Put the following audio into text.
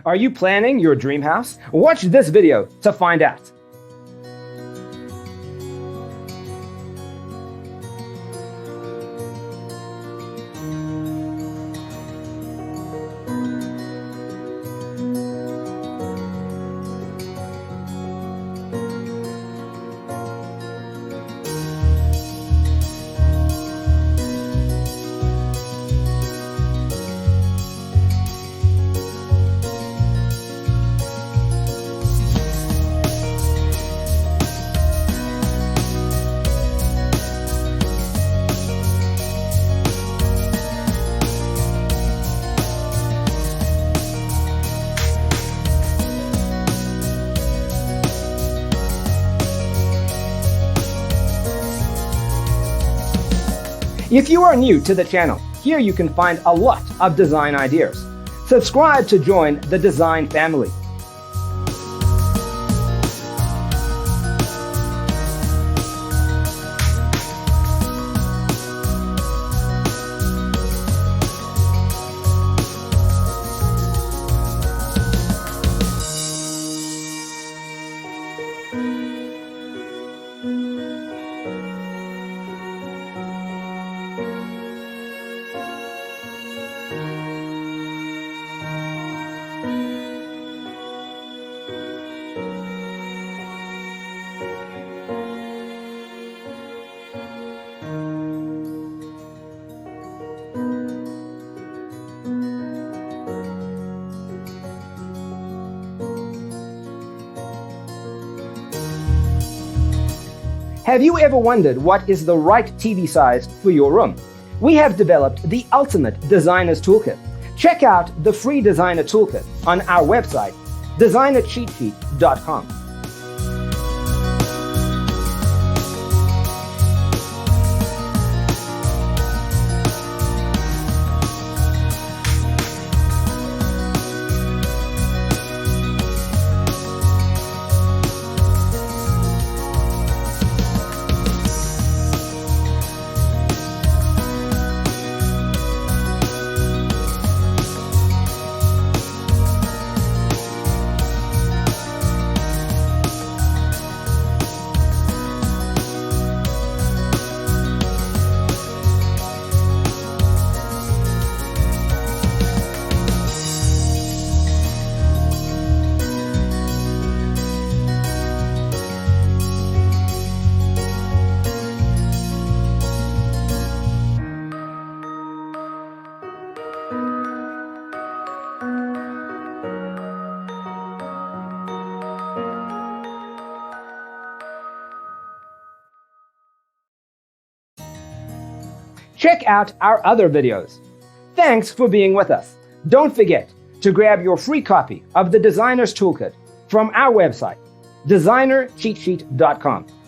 Are you planning your dream house? Watch this video to find out. If you are new to the channel, here you can find a lot of design ideas. Subscribe to join the design family. Have you ever wondered what is the right TV size for your room? We have developed the ultimate designer's toolkit. Check out the free designer toolkit on our website, designercheatsheet.com. Check out our other videos. Thanks for being with us. Don't forget to grab your free copy of the Designer's Toolkit from our website, designercheatsheet.com.